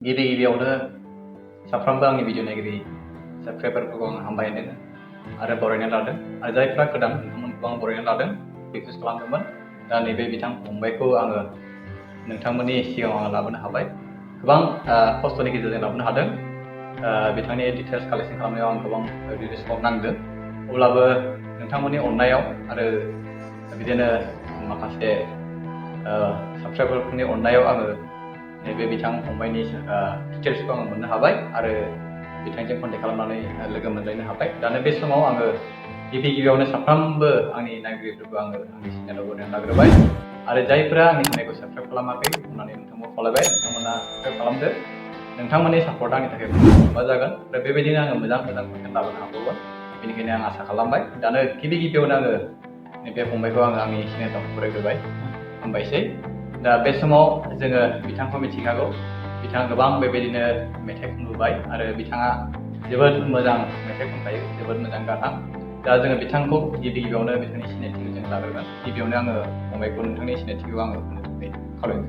गिबियावनो साफ्रोमबो आंनि भिडिअ नायगिरि साबस्क्राइबारफोरखौ आं हामबाय होनदों आरो बरायना लादों आरो जायफ्रा गोदान नोंथांमोनखौ आं बरायना लादों रिकुवेस्ट खालामदोंमोन दा नैबे बिथां फंबायखौ आङो नोंथांमोननि सिगाङाव आं लाबोनो हाबाय गोबां खस्थ'नि गेजेरजों लाबोनो हादों बिथांनि डिटेल्स कालेक्शन खालामनायाव आं गोबां सम नांदों अब्लाबो नोंथांमोननि अननायाव आरो बिदिनो माखासे साबस्क्राइबारफोरनि अननायाव आङो नैबे बिथां फंबायनि डिटेल्सखौ आङो मोननो हाबाय आरो बिथांजों कन्टेक्ट खालामनानै लोगो मोनलायनो हाबाय दानो बे समाव आङो गिबियावनो साफ्रोमबो आंनि नायगिरिफोरखौ आङो आंनि चेनेलाव बरायना लाग्रोबाय आरो जायफोरा आंनि चेनेलखौ साबस्क्राइब खालामाखै होननानै नोंथांमोनखौ खावलायबाय नोंथांमोना साबस्क्राइब खालामदो नोंथांमोननि सापर्टआ आंनि थाखाय थुलुंगा जागोन आरो बेबायदिनो आङो मोजां कन्टेन्ट लाबोनो हाबावगोन बेनिखायनो आं आसा खालामबाय दानो गिबियावनो आङो नैबे फंबायखौ आंनि चेनेलाव बरायग्रोबाय हामबायसै दा बे समाव जोङो बिथांखौ मिथिखागौ बिथाङा गोबां बेबायदिनो मेथाइ खनबोबाय आरो बिथाङा जोबोद मोजां मेथाइ खनखायो जोबोद मोजां गारां दा जोङो बिथांखौ गिबियावनो बिथांनि सिनायथिखौ जों लाग्रोगोन गिबियावनो आङो फंबायखौ नोंथांनि सिनायथिखौ आङो होनो थाखाय खावलायनो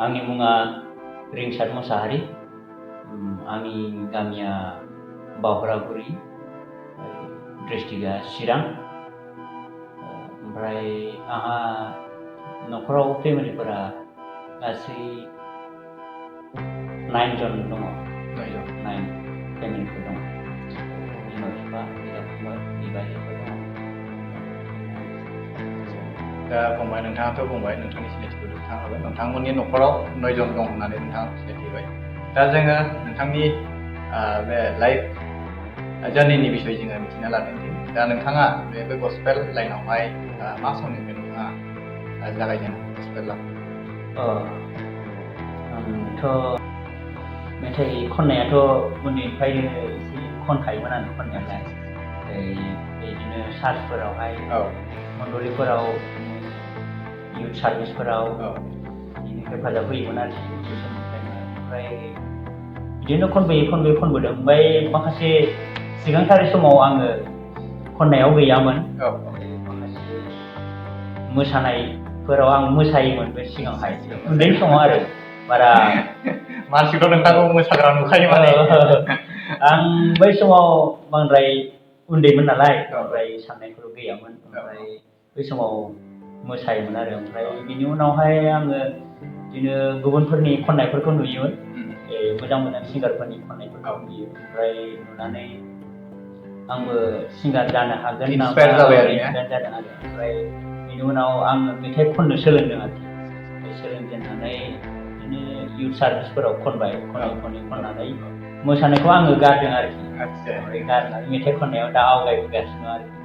आंनि मुङा रिंसार मोसाहारि आंनि गामिया बावरागुरि डिस्ट्रिक्टआ चिरां ओमफ्राय आंहा न'खराव फेमिलिफोरा गासै 9 जन दङ 9 फेमिलिफोर दङ बिमा बिफा बिदा फंबाय बिबाजैफोर दङ दा फंबाय नोंथाङाथ' बुंबाय नोंथांनि सिनायथिखौ नोंथाङा होबाय नोंथांमोननि न'खराव 9 जन दं होननानै नोंथाङा सिनायथि होबाय दा जोङो नोंथांनि बे लाइफ जार्निनि बिसय जोङो मिथिना लादोंदि दा नोंथाङा बे गस्पेल लाइनावहाय मा समनिफ्राय नोंथाङा जागायजेनो गस्पेलाव आंथ' मेथाइ खननायाथ' उन्दैनिफ्रायनो एसे खनखायोमोन आं खननायालाय बिदिनो चार्चफोरावहाय मण्डलिफोराव इउथ सार्भिसफोराव हेफाजाब होयोमोन आरो बे समनिफ्रायनो ओमफ्राय बिदिनो खनबोदों ओमफ्राय माखासे सिगांथार समाव आङो खननायाव गैयामोन माखासे मोसानायफोराव आं मोसायोमोन बे सिगांहाय उन्दै समाव आरो बारा मानसिफ्रा नोंथांखौ मोसाग्रा नुखायो माने आं बै समाव बांद्राय उन्दैमोन नालाय ओमफ्राय साननायफोर गैयामोन ओमफ्राय बै समाव मोसायोमोन आरो ओमफ्राय बिनि उनावहाय आङो बिदिनो गुबुनफोरनि खननायफोरखौ नुयोमोन मोजां सिंगारफोरनि खननायफोरखौ नुयो ओमफ्राय नुनानै आंबो सिंगार जानो हागोन इन्सपायार जाबाय आरो जादों आरो ओमफ्राय बिनि उनाव आङो मेथाइ खननो सोलोंदों आरोखि सोलोंजेननानै बिदिनो इउथ सार्भिसफोराव खननानै मोसानायखौ आङो गारदों आरोखि ओमफ्राय गारनानै मेथाइ खननायाव दा आवगायबोगासिनो आरोखि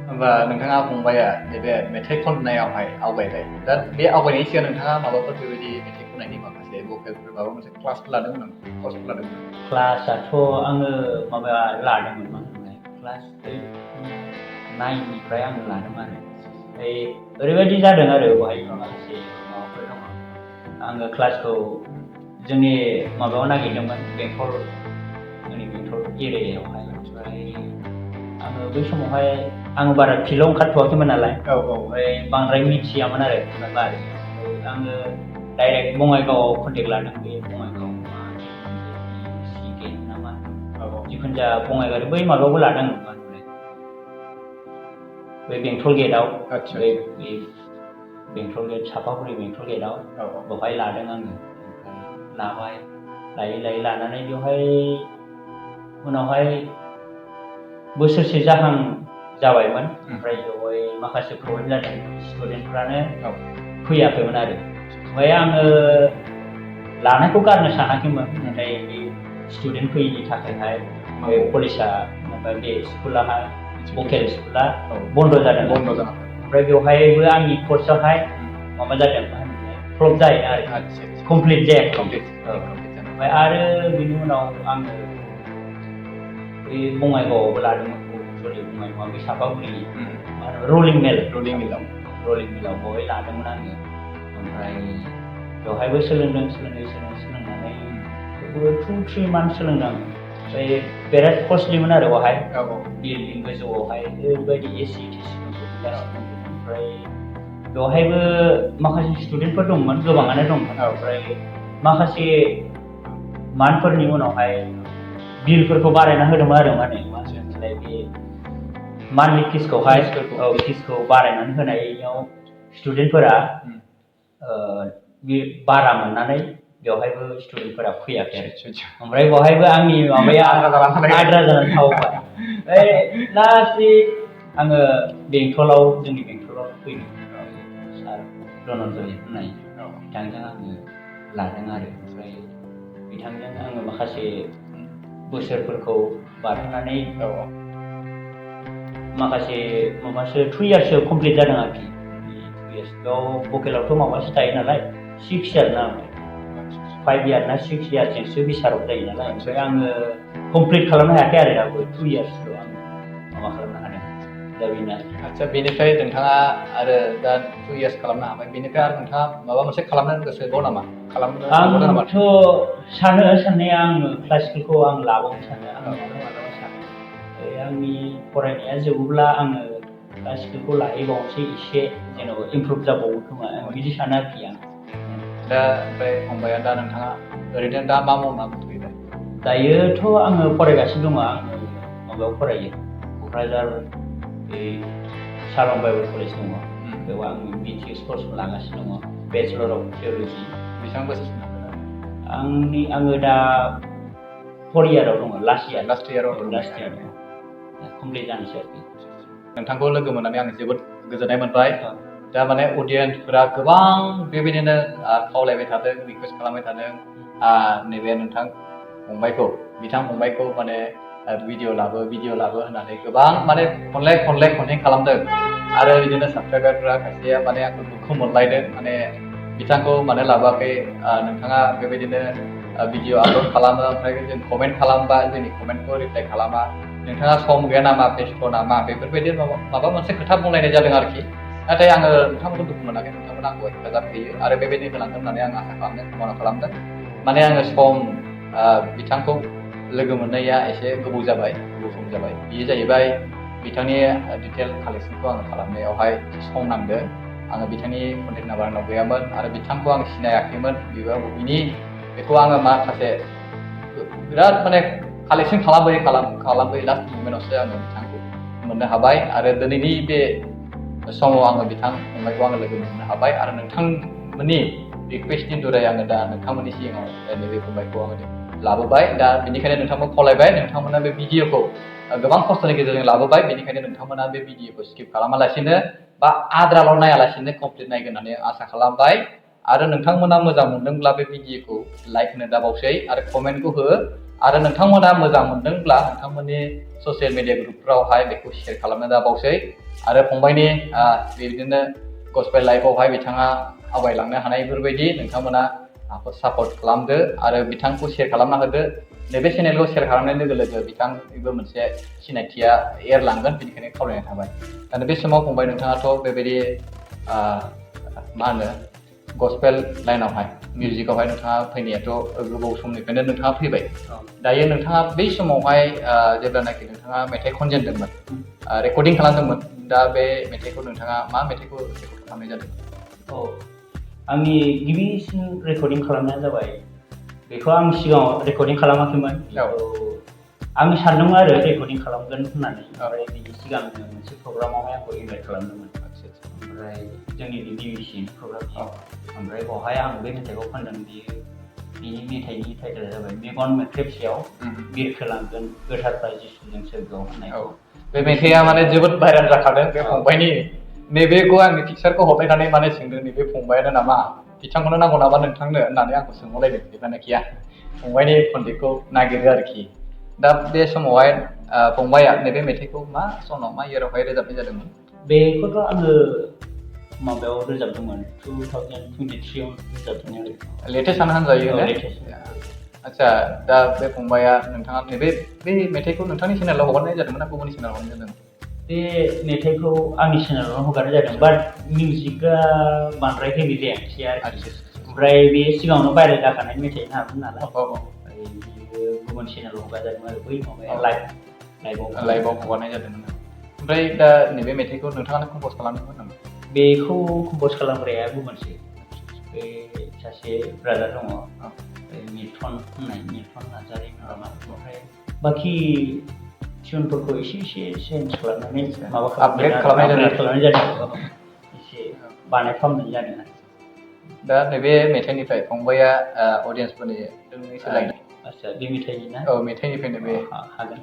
होमबा नोंथाङा फंबाया नैबे मेथाइ खननायावहाय आवगायबाय दा बे आवगायनायनि सिगां नोंथाङा माबाफोर बेबायदि मेथाइ खननायनि माखासे भकेलफोर माबा मोनसे क्लासफोर लादोंमोन कर्सफोर लादोंमोन क्लासआथ' आङो माबा लादोंमोन मा होनोमोनलाय क्लास 9निफ्राय आङो लादों आरो ओमफ्राय ओरैबायदि जादों आरो बेवहाय माखासे माबाफोर दङ आङो क्लासखौ जोंनि माबायाव नागिरदोंमोन बेंटल एरियायावहाय ओमफ्राय आङो बै समावहाय आङो बारा फिल्डआव ओंखारथ'वाखैमोन नालाय ओमफ्राय बांद्राय मिथियामोन आरो ओमफ्राय आङो डाइरेक्ट बङाइगावआव कन्टेक्ट लादों बे बङाइगाव नामा जिखुनु जाया बङाइगाव बै माबायावबो लादों मा होनोमोनलाय बै बेंटल गेटआव बेंटल गेट सापागुरि बेंटल गेटआव बेवहाय लादों आङो ओमफ्राय लाबाय लायै लानानै बेवहाय उनावहाय बोसोरसे जाहां जाबायमोन ओमफ्राय बेवहाय माखासे प्रब्लेम जादों स्टुडेन्टफ्रानो फैयाखैमोन आरो ओमफ्राय आङो लानायखौ गारनो सानाखैमोन नाथाय बे स्टुडेन्ट फैयैनि थाखायहाय बे कलेजआ बे स्कुलाहाय भकेल स्कुला बन्द' जादों ओमफ्राय बेवहायबो आंनि कर्सआवहाय माबा जादों मा होनोमोनलाय फ्लप जाहैदों आरो कमप्लिट जायाखै ओमफ्राय आरो बिनि उनाव आङो बे बङाइगावआवबो लादोंमोन बङाइगावआ बे सापागुरि मा होनो रलिं मिलाव बेवहाय लादोंमोन आङो ओमफ्राय बेवहायबो सोलोंनानै 2-3 मान्थ सोलोंदों आङो ओमफ्राय बिराद कस्टलिमोन आरो बेवहाय बिल्डिं गोजौआवहाय ओरैबायदि एसि ओमफ्राय बेवहायबो माखासे स्टुडेन्टफोर दंमोन, गोबाङानो दंमोन। ओमफ्राय माखासे मान्थफोरनि उनावहाय बिलफोरखौ बारायना होदोंमोन आरो माने बे मान्थलि फिसखौहाय फिसखौ बारायनानै होनायाव स्टुडेन्टफोरा बे बारा मोननानै बेवहायबो स्टुडेन्टफोरा फैयाखै आरो ओमफ्राय बेवहायबो आंनि माबाया आद्रा जानानै थाबाय। ओमफ्राय लास्टलि आङो जोंनि बेंटलाव फैदों। सार धनन्जय होननाय बिथांजों आङो लादों आरो ओमफ्राय बिथांजों आङो माखासे बोसोरफोरखौ बारहोनानै माखासे 2 इयार्ससो कमप्लिट जादों आरोखि। 2 इयार्स बेयाव भकेलावथ' माबासो थायो नालाय 6 इयार ना 5 इयार ना 6 इयारजोंसो बिसाराव जायो नालाय। ओमफ्राय आङो कमप्लिट खालामनो हायाखै आरो दाबो 2 इयार्सल' आङो माबा खालामनो हादों। दा बेनो आदसा बेनिफ्राय नोंथाङा आरो दा 2 इयार्स खालामनो हाबाय, बेनिफ्राय आरो नोंथाङा माबा मोनसे खालामनो गोसो दं नामा? आंथ' सानो साननाया आङो क्लासिकेलखौ आं लाबावनो सानो। आं मालाबा सानो आंनि फरायनाया जोबोब्ला आङो क्लासिकेलखौ लाहैबावनोसै, एसे जेनेबा इमप्रुभ जाबावो खोमा बिदि सानो आरोखि आं। दा ओमफ्राय फंबाया दा नोंथाङा ओरैनो दा मा मावना दंथ'यो? दायोथ' आङो फरायगासिनो दङ। आङो माबायाव फरायो, क'क्राझार शालं बाइबेल कलेज दङ, बेयाव आङो BTS कर्स लागासिनो दङ, बेचलर अफ थिय'ल'जि। बेसेबां बोसोरसो आङो दा 4 इयाराव दङ, लास्ट इयाराव कमप्लिट जानोसै आरोखि। नोंथांखौ लोगो मोननानै आं जोबोद गोजोननाय मोनबाय। दा माने अडियेन्सफोरा गोबां बेबायदिनो खावलायबाय थादों, रिकुवेस्ट खालामबाय थादों नैबे बिथां फंबायखौ माने भिडिअ लाबो होननानै गोबां माने खनले खालामदों। आरो बिदिनो साबस्क्राइबारफोरा खायसेया माने आंखौ दुखु मोनलायदों, माने बिथांखौ मानो लाबोआखै, नोंथाङा बेबायदिनो भिडिअ आपल'ड खालामो ओमफ्राय जों कमेन्ट खालामबा जोंनि कमेन्टखौ रिप्लाइ खालामा, नोंथाङा सम गैया नामा, बेस्थ' नामा, बेफोरबायदि माबा मोनसे खोथा बुंलायनाय जादों आरोखि। नाथाय आङो नोंथांमोनखौ दुखु मोनाखै, नोंथांमोना आंखौ हेफाजाब होयो आरो बेबायदि होलांगोन होननानै आं आसा खालामदों। माने आङो बिथांखौ लोगो मोननाया एसे गोबाव सम जाबाय। बेयो जाहैबाय बिथांनि डिटेल कालेक्सनखौ आङो खालामनायावहाय सम नांदों। आङो बिथांनि कन्टेक्ट नाम्बार आंनाव गैयामोन आरो बिथांखौ आं सिनायाखैमोन। बेखौ आङो माखासे बिराद माने कालेक्सन खालामबोयै लास्ट मुभमेन्टआवसो आङो बिथांखौ मोननो हाबाय आरो दिनैनि बे समाव आङो बिथां फंबायखौ आङो लोगो मोननो हाबाय आरो नोंथांमोननि रिकुवेस्टनि दुरै आङो दा नोंथांमोननि सिगाङाव नैबे फंबायखौ आङो लाबोबाय। दा बेनिखायनो नोंथांमोनखौ खावलायबाय, नोंथांमोना बे भिडिअखौ गोबां खस्थ'नि गेजेरजों लाबोबाय, बेनिखायनो नोंथांमोना बे भिडिअखौ स्किप खालामालासिनो बा आद्राल' नायालासिनो कमप्लिट नायगोन होननानै आसा खालामबाय। आरो नोंथांमोना मोजां मोनदोंब्ला बे भिडिअखौ लाइक होनो दाबावसै आरो कमेन्टखौ हो आरो नोंथांमोना मोजां मोनदोंब्ला नोंथांमोननि ससियेल मिडिया ग्रुपफ्रावहाय बेखौ शेयार खालामनो दाबावसै आरो फंबायनि बिदिनो गस्पेल लाइफआवहाय बिथाङा आवगायलांनो हानायफोरबायदि नोंथांमोना सापर्ट खालामदो आरो बिथांखौ शेयार खालामना होदो। नैबे चेनेलखौ शेयार खालामनाय लोगो लोगो बिथांनिबो मोनसे सिनायथिया एरलांगोन, बेनिखायनो खावलायनाय थाबाय। दा बे समाव फंबाय नोंथाङाथ' बेबायदि गस्पेल लाइनावहाय मिउजिकआवहाय नोंथाङा फैनायाथ' गोबाव समनिफ्रायनो नोंथाङा फैबाय। दायो नोंथाङा बै समावहाय जेब्लानाखि नोंथाङा मेथाइ खनजेनदोंमोन, रेकर्डिं खालामदोंमोन, दा बे मेथाइखौ नोंथाङा मा मेथाइखौ रेकर्ड खालामनाय जादों? आंनि गिबिसिन रेकर्डिं खालामनाया जाबाय, बेखौ आं सिगाङाव रेकर्डिं खालामाखैमोन। आं सानदोंमोन आरो रेकर्डिं खालामगोन होननानै, ओमफ्राय बिनि सिगां मोनसे प्रग्रामावहाय आंखौ इनभाइट खालामदोंमोन। ओमफ्राय जोंनि गिबिसिन प्रग्राम, ओमफ्राय बेवहाय आं बे मेथाइखौ खनदों। बिनि मेथाइनि टाइटेला जाबाय मेगन मोख्रेबसेयाव बिरखोलांगोन गोथारफ्रा जिसुजों सोरगोआव होननाय। बे मेथाइआ माने जोबोद भाइरेल जाखादों। बे फंबायनि नैबेखौ आंनि पिक्सारखौ हरबायनानै माने सोंदों, नैबे फंबायानो नामा, बिथांखौनो नांगौ नामा नोंथांनो होननानै आंखौ सोंहरलायदों। जेब्लानाखि आं फंबायनि कन्टेक्टखौ नागिरो आरोखि। दा बे समावहाय फंबाया नैबे मेथाइखौ मा सनाव, मा इयारावहाय रोजाबनाय जादोंमोन? बेखौथ' आङो माबायाव रोजाबदोंमोन, 2023आव रोजाबदोंमोन। लेटेस्टआनो होनजायो ने? आदसा, दा बे फंबाया नोंथाङा बे मेथाइखौ नोंथांनि चेनेलाव हगारनाय जादोंमोन ना गुबुननि चेनेलाव हगारनाय जादोंमोन? बे मेथाइखौ आंनि चेनेलावनो हगारनाय जादों, बाट मिउजिकआ बांद्राय हेभि जायाखिसै आरोखि। ओमफ्राय बे सिगाङावनो भाइरेल जाखानाय मेथाइ नालाय, बियो गुबुन चेनेलाव हगारजादोंमोन आरो बै माबाया लाइभआव हगारनाय जादोंमोन। ओमफ्राय दा नैबे मेथाइखौ नोंथाङानो कम्प'ज खालामदोंमोन नामा? बेखौ कम्प'ज खालामग्राया गुबुनसो बे सासे ब्रादार दङ मिल्टन नार्जारि नामा ओमफ्राय बाखि टिउनफोरखौ एसे चेन्ज खालामनानै माबा आपग्रेड खालामनाय जादों एसे बानायफामनाय जादों दा नैबे मेथाइनिफ्राय फंबाया अडियेन्सफोरनि सोलायनाय आच्छा बे मेथाइनि ना औ मेथाइनिफ्रायनो बे हागोन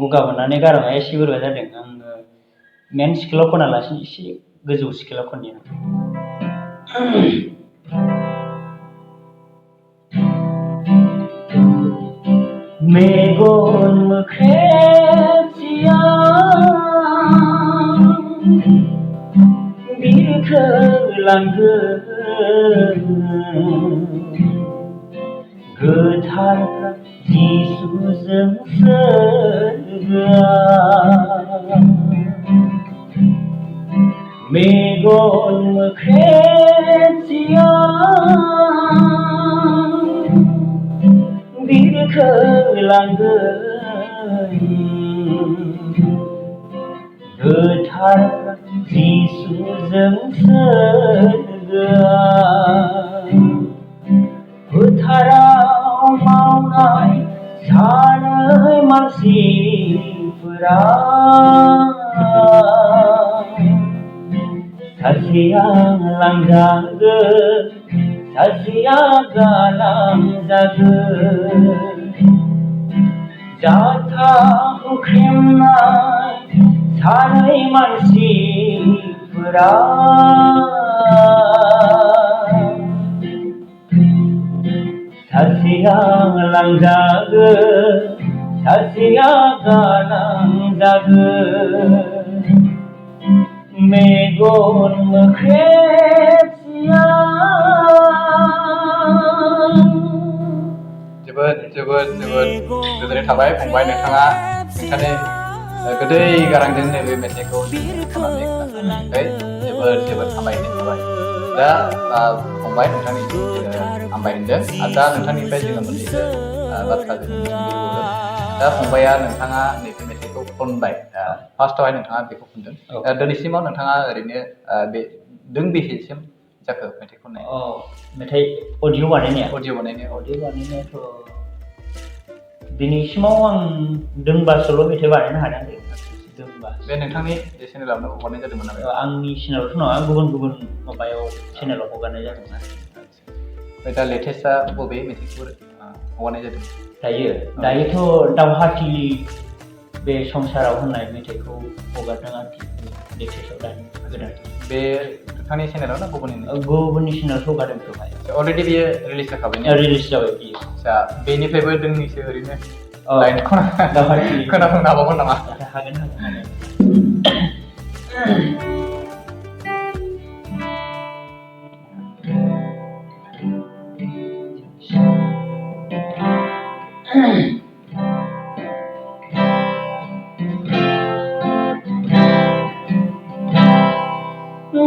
गगा मोननानै गारामाया एसे बोरैबा जादों आङो मेन स्केलाव खनालासिनो एसे गोजौ स्केलाव खननि मेगन मोख्रेबथिया बिरखोलांगोन गोथार जिसुजों सोरगोआ मेगन मोख्रेबथिया बिरखोलांगोन गोथार जिसुजों सोरगोआ फोथाराव मावनाय सानै मानसिफोरा सासेया लांजागोन सासेया गालांजागोन जाथा हुख्रेमनाय सानै मानसिफोरा सासेया लांजागोन सासेया गालांजागोन मेगन मोख्रेबथिया जोबोद गोजोननाय थाबाय फंबाय नोंथाङा नोंथांनि गोदै गारांजों नैबे मेथाइखौ खननानै खोनासंनायनिफ्राय जोबोद हामबायनाय थाबाय दा फंबाय नोंथांनि हामबायहोनदों आरो दा नोंथांनिफ्राय जोङो मोननैसो बाथ्रा जों मिथिनो लुबैदों दा फंबाया नोंथाङा नैबे मेथाइखौ खनबाय फार्स्टआवहाय नोंथाङा बेखौ खनदों दिनैसिमाव नोंथाङा ओरैनो बे दोंबेसेसिम जाखो मेथाइ खननाय मेथाइ अडिअ बानायनायाथ' दिनैसिमाव आं दोंबासोल' मेथाइ बानायनो हादों दोंबा बे नोंथांनि चेनेलावनो हगारनाय जादोंमोन नामा आंनि चेनेलावथ' नङा गुबुन माबायाव चेनेलाव हगारनाय जादोंमोन ओमफ्राय दा लेटेस्टआ बबे मेथाइखौ हगारनाय जादों दायोथ' दावहाथिलि बे संसाराव होननाय मेथाइखौ हगारदों आरोखि लेटेस्टआव दानि गोदान बे नोंथांनि चेनेलाव ना गुबुननि चेनेलाव हगारदों अलरेडि बेयो रिलिज जाखाबाय रिलिज जाबाय बियो आच्छा बेनिफ्रायबो दोंनैसो ओरैनो लाइन खोनासंनो हाबावगोन नामा हागोन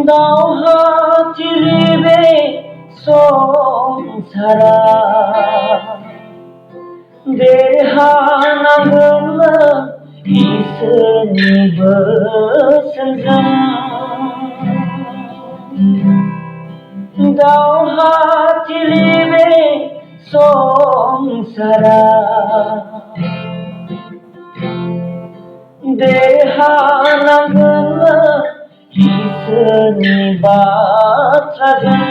दावहाथिलि बे संसारा देरहानांगोन इसोरनि बोसोनजों दावहाथिलि बे संसारा देरहानांगोन इसोरनि बाथ्राजों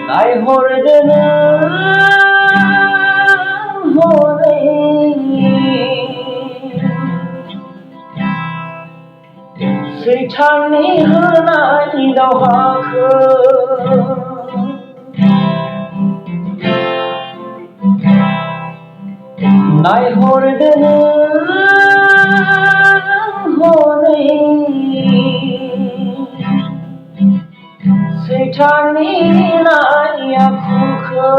नायहरदो नों हनै सैताननि होनाय दावहाखौ नायहरदो नों हनै सैताननि आखुखौ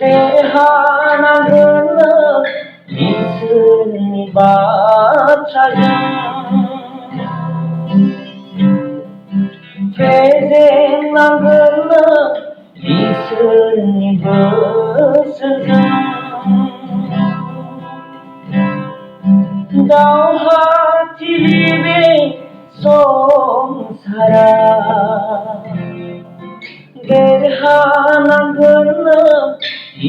देरहानांगोन इसोरनि बाथ्राजों फेजेननांगोन नों इसोरनि बोसोरजों दावहाथिलि बे संसारा देरहानांगोन नों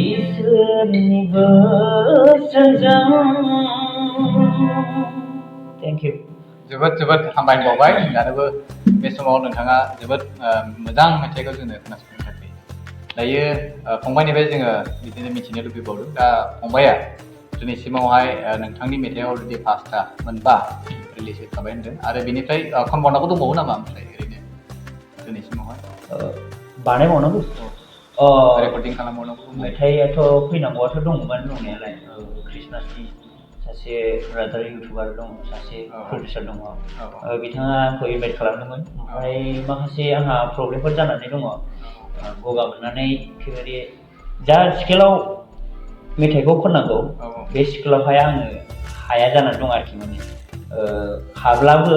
इसोरनि बोसोरजों थेंक इउ जोबोद जोबोद हामबाय बावबाय दानोबो बे समाव नोंथाङा जोबोद मोजां मेथाइखौ जोंनो खोनासंनो थाखाय दायो फंबायनिफ्राय जोङो बिदिनो मिथिनो लुबैबावदों दा फंबाया दिनैसिमावहाय नोंथांनि मेथाइआ अलरेडि 5टा मोनबा रिलिज जाखाबाय होनदों आरो बेनिफ्राय खनबावनांगौ दंबावो नामा ओमफ्राय ओरैनो दिनैसिमावहाय बानायबावनांगौ रेकर्डिं खालामबावनांगौ मेथाइआथ' फैनांगौआथ' दंमोन दंनायालाय ख्रिस्टमासनि सासे ब्रादार इउटुबार दं सासे प्रडिउसार दङ बिथाङा आंखौ इनभाइट खालामदोंमोन ओमफ्राय माखासे आंहा प्रब्लेमफोर जानानै दङ गगा मोननानै एखेबारे जा स्केलाव मेथाइखौ खननांगौ बे स्केलावहाय आङो हाया जानानै दं आरोखि माने हाब्लाबो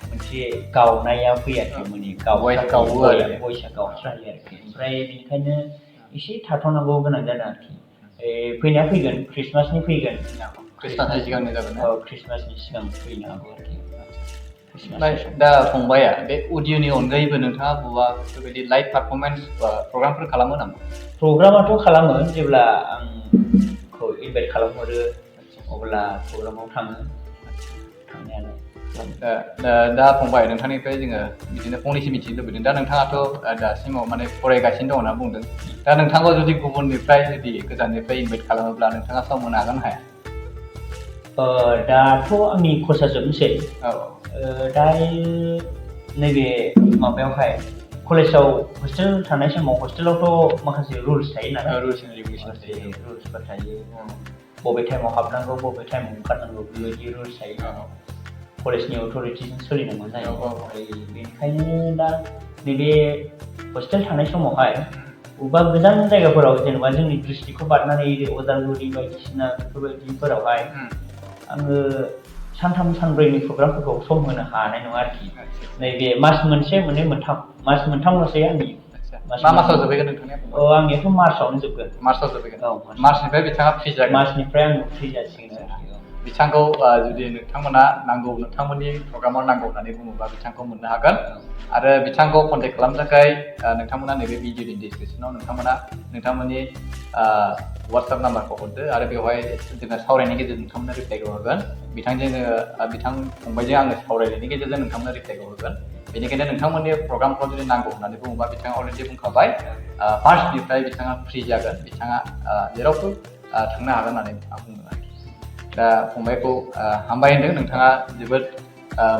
मोनसे गावनाया फैयाखै माने भइसआ गावस्रायो आरोखि ओमफ्राय बेनिखायनो एसे थाथ'नांगौ गोनां जादों आरोखि फैनाया फैगोन ख्रिस्टमासनि फैगोन ख्रिस्टमासनि सिगांनो जागोन ख्रिस्टमासनि सिगां फैनो हागौ आरोखि दा फंबाया बे अडिअ'नि अनगायैबो नोंथाङा बबेबा बेफोरबायदि लाइभ पारफरमेन्स प्रग्रामफोर खालामो नामा प्रग्रामाथ' खालामो जेब्ला आंखौ इनभाइट खालामहरो अब्ला प्रग्रामाव थाङो थांनायालाय दा फंबाय नोंथांनिफ्राय जोङो बिदिनो फंनैसो मिथिनो लुबैदों दा नोंथाङाथ' दासिमाव माने फरायगासिनो दं होनना बुंदों दा नोंथांखौ जुदि गुबुननिफ्राय जुदि गोजाननिफ्राय इनभाइट खालामोब्ला नोंथाङा सम होनो हागोन हाया दाथ' आंनि कर्सआ जोबनोसै दायो नैबे माबायावहाय कलेजाव हस्टेल थानाय समाव हस्टेलावथ' माखासे रुल्स थायो नालाय रुल्सफोर थायो बबे टाइमाव हाबनांगौ बबे टाइमाव ओंखारनांगौ बेबायदि रुल्स थायो कलेजनि अथ'रिटिजों सोलिनांगौ जायो ओमफ्राय बेनिखायनो दा नैबे हस्टेल थानाय समावहाय बबेबा गोजान जायगाफोराव जेनेबा जोंनि डिस्ट्रिक्टखौ बारनानै अदालगुरि बायदिसिना बेफोरबायदिफोरावहाय आङो सानथाम सानब्रैनि प्रग्रामफोरखौ सम होनो हानाय नङा आरोखि नैबे मास मोनसे मोननै मोनथाम मास मोनथामल'सै आंनि मा मासाव जोबहैगोन नोंथांनिया आंनियाथ' मार्चआवनो जोबगोन मार्चआव जोबहैगोन मार्चनिफ्राय बिथाङा फ्रि जागोन मार्चनिफ्राय आङो फ्रि जासिगोन आरोखि बिथांखौ जुदि नोंथांमोना नांगौ नोंथांमोननि प्रग्रामाव नांगौ होननानै बुङोब्ला बिथांखौ मोननो हागोन आरो बिथांखौ कन्टेक्ट खालामनो थाखाय नोंथांमोना नैबे भिडिअनि डिसक्रिपसनाव नोंथांमोननि वाट्सएप नाम्बारखौ हरदो आरो बेवहाय जोङो सावरायनायनि गेजेरजों नोंथांमोना रिप्लाइखौ होगोन बिथां फंबायजों आङो सावरायनायनि गेजेरजों नोंथांमोना रिप्लाइखौ होगोन बेनिखायनो नोंथांमोननि प्रग्रामखौ जुदि नांगौ होननानै बुङोब्ला बिथाङा अलरेडि बुंखाबाय मार्चनिफ्राय बिथाङा फ्रि जागोन बिथाङा जेरावबो थांनो हागोन होननानै बिथाङा बुंदों आरोखि दा फंबायखौ हामबाय होनदों नोंथाङा जोबोद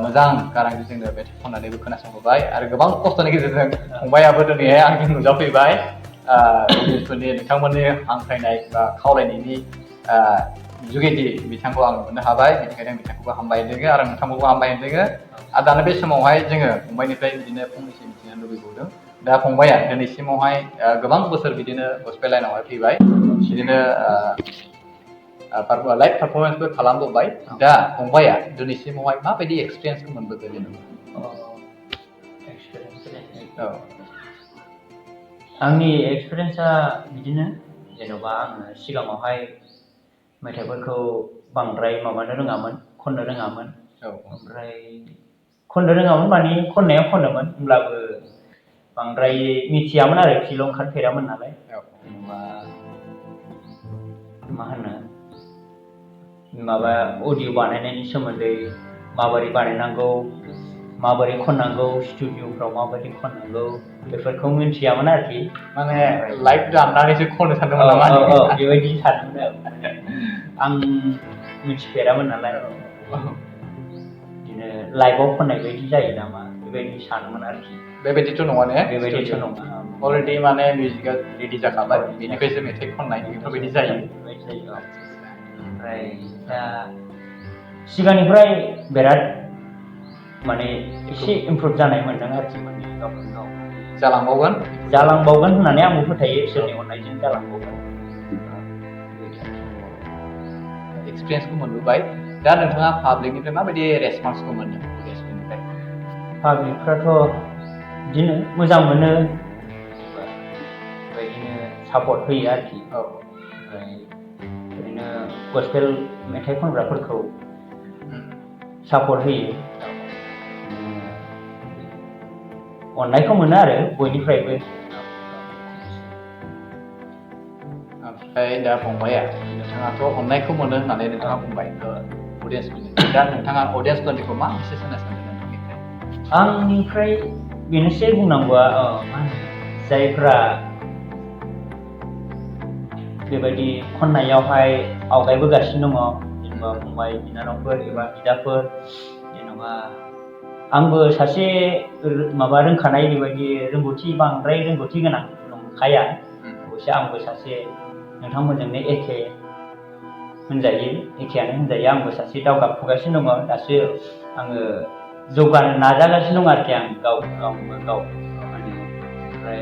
मोजां गारांजों जोंनो मेथाइ खननानैबो खोनासंहोबाय आरो गोबां खस्थ'नि गेजेरजों फंबायाबो दिनैहाय आंजों नुजाफैबाय नोंथांमोननि हांख्रायनाय बा खावलायनायनि जुगेदि बिथांखौ आं मोननो हाबाय बेनिखायनो आं बिथांखौबो हामबाय होनदों आरो नोंथांखौबो हामबाय होनदों आरो दानो बे समावहाय जोङो फंबायनिफ्राय बिदिनो फंनैसो मिथिनो लुबैबावदों दा फंबाया दिनैसिमावहाय गोबां बोसोर बिदिनो गस्पेल लाइनावहाय फैबाय बिदिनो लाइभ पारफरमेन्सबो खालामबोबाय दा फंबाया दिनैसिमावहाय माबायदि एक्सपिरियेन्सखौ मोनबोखो जेनेबा आंनि एक्सपिरियेन्सआ बिदिनो जेन'बा आङो सिगाङावहाय मेथाइफोरखौ बांद्राय माबानो रोङामोन खननो रोङामोन ओमफ्राय खननो रोङामोन माने खननाया खनोमोन होमब्लाबो बांद्राय मिथियामोन आरो फिल्डआव ओंखारफेरामोन नालाय जेनेबा मा होनो माबा अडिअ बानायनायनि सोमोन्दै माबोरै बानायनांगौ माबोरै खननांगौ स्टुडिअफ्राव माबोरै खननांगौ बेफोरखौ मिथियामोन आरोखि माने लाइभ दामनानैसो खननो सानदोंमोन नामा बेबायदि सानदोंमोन आं मिथिफेरामोन नालाय बिदिनो लाइभआव खननाय बायदि जायो नामा बेबायदि सानोमोन आरोखि बेबायदिथ' नङा ने बेबायदिथ' नङा अलरेडि माने मिउजिकआ रेडि जाखाबाय बेनिफ्रायसो मेथाइ खननाय बेफोरबायदि जायो ओमफ्राय दा सिगांनिफ्राय बिराद माने एसे इमप्रुभ जानाय मोनदों आरोखि माने गावखौनो गाव जालांबावगोन होननानै आंबो फोथायो इसोरनि अननायजों जालांबावगोन एक्सपिरियेन्सखौ मोनबोबाय दा नोंथाङा पाब्लिकनिफ्राय माबायदि रेसपन्सखौ मोनो अडियेन्सफोरनिफ्राय पाब्लिकफ्राथ' बिदिनो मोजां मोनो बेबायदिनो सापर्ट होयो आरोखि ओमफ्राय ओरैनो गस्पेल मेथाइ खनग्राफोरखौ सापर्ट होयो अननायखौ मोनो आरो बयनिफ्रायबो ओमफ्राय दा फंबाया नोंथाङाथ' अननायखौ मोनो होननानै नोंथाङा बुंबाय अडियेन्सफोरनि दा नोंथाङा अडियेन्सफोरनिखौ मा मेसेज होनो सानो नोंथांनिफ्राय आंनिफ्राय बेनोसै बुंनांगौआ मा होनो जायफ्रा बेबायदि खन्नायावहाय आवगायबोगासिनो दङ जेनेबा फंबाय बिनानावफोर एबा बिदाफोर जेनेबा आंबो सासे माबा रोंखानाय बेबायदि बांद्राय रोंगौथि गोनां नंखाया अबयसे आंबो सासे नोंथांमोनजोंनो एखेयानो होनजायो आंबो सासे दावगाफुगासिनो दङ दासो आङो जौगानो नाजागासिनो दं आरोखि आं गावनो गाव माने ओमफ्राय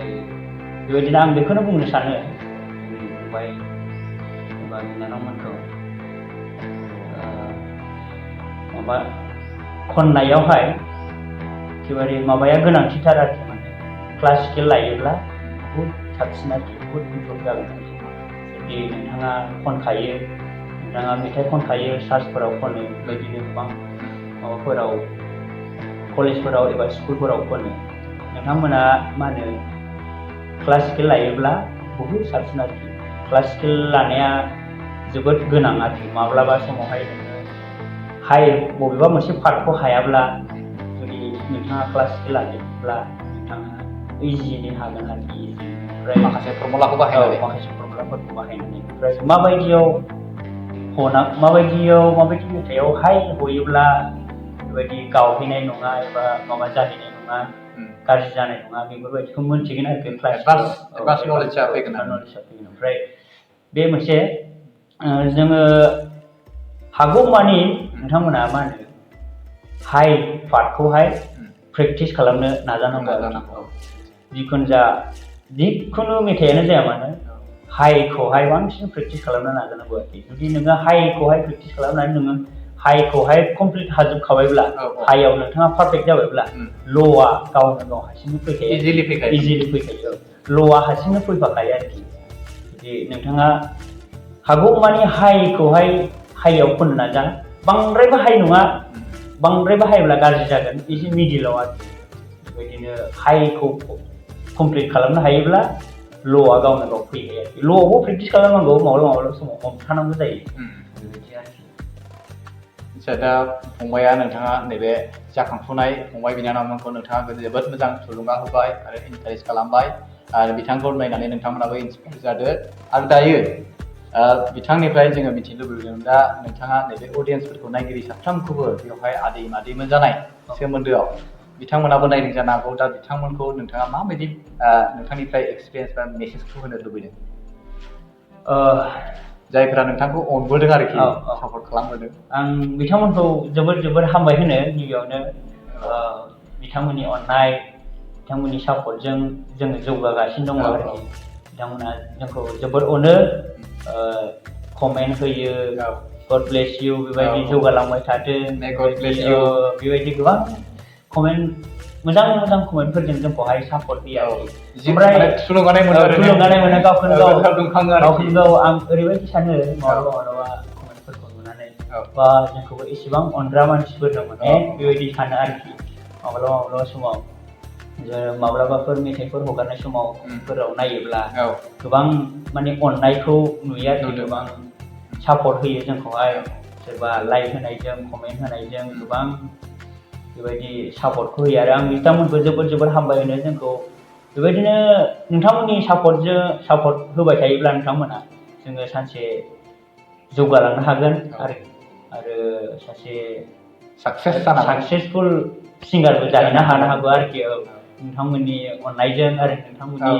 बेबायदिनो आं बेखौनो बुंनो सानो फंबाय एबा बिनानावमोनखौ माबा खन्नायावहाय एखेबारे माबाया गोनांथिथार आरोखि माने क्लासिकेल लायोब्ला बहुद साबसिन आरोखि बहुद इमप्रुभ जागोन जुदि नोंथाङा खनखायो नोंथाङा मेथाइ खनखायो चार्चफोराव खनो बेबायदिनो गोबां माबाफोराव कलेजफोराव एबा स्कुलफोराव खनो नोंथांमोना मा होनो क्लासिकेल लायोब्ला बहुद साबसिन आरोखि क्लासिकेल लानाया जोबोद गोनां आरोखि माब्लाबा समावहाय नोङो बबेबा मोनसे पार्टखौ हायाब्ला जुदि नोंथाङा क्लासिकेल लायोब्ला नोंथाङा इजिलि हागोन आरोखि ओमफ्राय माखासे फर्मुलाखौ बाहायनानै फर्मुलाफोरखौ बाहायनानै ओमफ्राय माबायदि मेथाइआव हाइ गयोब्ला बेबायदि गावहैनाय नङा एबा माबा जाहैनाय नङा गाज्रि जानाय नङा बेफोरबायदिखौ मोनथिगोन आरोखि एडभान्स नलेजआ फैगोन ओमफ्राय बे मोनसे जोङो हागौमानि नोंथांमोना मा होनो हाइ पार्टखौहाय प्रेक्टिस खालामनो नाजानांगौ जिखुनु मेथाइआनो जाया मानो हाइखौहाय बांसिन प्रेक्टिस खालामनो नाजानांगौ आरोखि जुदि नोङो हाइखौहाय प्रेक्टिस खालामनानै नोङो हाइखौहाय कमप्लिट हाजोबखाबायब्ला हाइआव नोंथाङा पारफेक्ट जाबायब्ला ल'आ गावनो गाव हारसिंनो फैखायो इजिलि फैखायो ल'आ हारसिंनो फैफाखायो आरोखि जुदि नोंथाङा हागौमानि हाइआव खननो नाजा बांद्रायबो हाइ नङा बांद्रायबो हाइब्ला गाज्रि जागोन एसे मिडिलाव आरोखि बेबायदिनो हाइखौ कमप्लिट खालामनो हायोब्ला ल'आ गावनो गाव फैखायो आरोखि ल'आवबो प्रेक्टिस खालामनांगौ माब्लाबा समाव हमथानांगौ जायो बेबायदि आरोखि आदसा दा फंबाया नोंथाङा नैबे जाखांफुनाय फंबाय बिनानावमोनखौ नोंथाङा जोबोद मोजां थुलुंगा होबाय आरो इनकारेज खालामबाय आरो बिथांखौ नायनानै नोंथांमोनाबो इन्सपायार जादो आरो दायो बिथांनिफ्राय जोङो मिथिनो लुबैदों दा नोंथाङा नैबे अडियेन्सफोरखौ नायगिरि साफ्रोमखौबो बेवहाय आदै मादैमोन जानाय सोमोन्दोआव बिथांमोनाबो नायदों जानो हागौ दा बिथांमोनखौ नोंथाङा माबायदि नोंथांनिफ्राय एक्सपिरियेन्स बा मेसेजखौ होनो लुबैदों जायफोरा नोंथांखौ अनबोदों आरोखि सापर्ट खालामबोदों आं बिथांमोनखौ जोबोर हामबाय होनो गिबियावनो बिथांमोननि अननाय बिथांमोननि सापर्टजों जोङो जौगागासिनो दङ आरोखि बिथांमोना जोंखौ जोबोर अनो कमेन्ट होयो गड ब्लेस इउ बेबायदि जौगालांबाय थाथों बेबायदि गोबां कमेन्ट मोजां कमेन्टफोरजों जोंखौहाय सापर्ट होयो आरोखि ओमफ्राय थुलुंगानाय मोनो गावखौनो गाव आं ओरैबायदि सानो माब्लाबा कमेन्टफोरखौ नुनानै बा जोंखौबो एसेबां अनग्रा मानसिफोर दं माने बेबायदि सानो आरोखि माब्लाबा समाव माब्लाबाफोर मेथाइफोर हगारनाय समाव फोराव नायोब्ला गोबां माने अननायखौ नुयो आरोखि गोबां सापर्ट होयो जोंखौहाय सोरबा लाइक होनायजों कमेन्ट होनायजों गोबां बेबायदि सापर्टखौ होयो आरो आं बिथांमोनखौ जोबोर हामबाय होनो जोंखौ बेबायदिनो नोंथांमोननि सापर्ट होबाय थायोब्ला नोंथांमोना जोङो सानसे जौगालांनो हागोन आरो सासे साक्सेसफुल सिंगारबो जाहैनो हानो हागौ आरोखि नोंथांमोननि अननायजों आरो नोंथांमोननि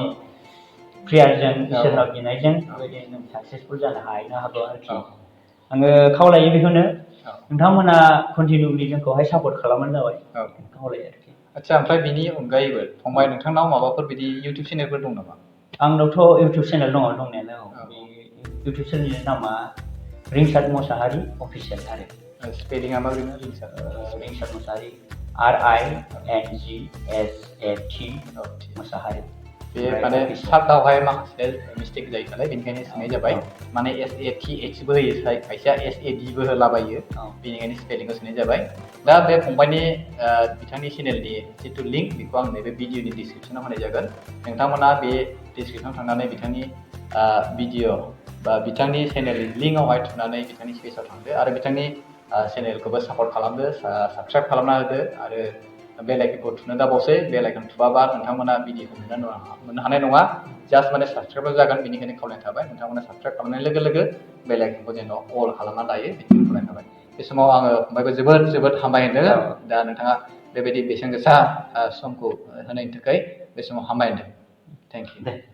प्रेयारजों इसोरनाव बिनायजों बेबायदिनो जों साक्सेसफुल जानो हागौ आरोखि आङो खावलायो बेखौनो नोंथांमोना कन्टिनिउलि जोंखौहाय सापर्ट खालामबानो जाबाय खावलायो आरोखि आदसा ओमफ्राय बिनि अनगायैबो फंबाय नोंथांनाव माबाफोर बिदि इउटुब चेनेलफोर दं नामा आंनावथ' इउटुब चेनेल दङ दंनायालाय बे इउटुब चेनेलनि नामा रिंसार मुसाहारि अफिसियेल आरो स्पेलिंआ माबोरैनो रिंसार रिंसार मुसाहारि RINGSAT मुसाहारि बे माने सार्टआवहाय माखासे मिस्टेक जायो नालाय बेनिखायनो सोंनाय जाबाय माने SATHबो होयो खायसेया SADबो होलाबायो बेनिखायनो स्पेलिंखौ सोंनाय जाबाय दा बे फंबायनि बिथांनि चेनेलनि जिथु लिंक बेखौ आं नैबे भिडिअनि डिसक्रिपसनाव होनाय जागोन नोंथांमोना बे डिसक्रिपसनाव थांनानै बिथांनि भिडिअ बा बिथांनि चेनेलनि लिंकआवहाय थुनानै बिथांनि पेजाव थांदो आरो बिथांनि चेनेलखौबो सापर्ट खालामदो साबस्क्राइब खालामना होदो आरो बेल आइकनखौ थुनो दाबावसै बेल आइकन थुआबा नोंथांमोना भिडिअखौ मोननो हानाय नङा जास्ट माने साबस्क्राइब जागोन बेनिखायनो खावलायनाय थाबाय नोंथांमोना साबस्क्राइब खालामनाय लोगो लोगो बेल आइकनखौ जेन' अल खालामना लायो बेनिखायनो खावलायनाय थाबाय बे समाव आङो फंबायखौ जोबोद हामबाय होनदों दा नोंथाङा बेबायदि बेसेन गोसा समखौ होनायनि थाखाय बे समाव हामबाय होनदों थेंक इउ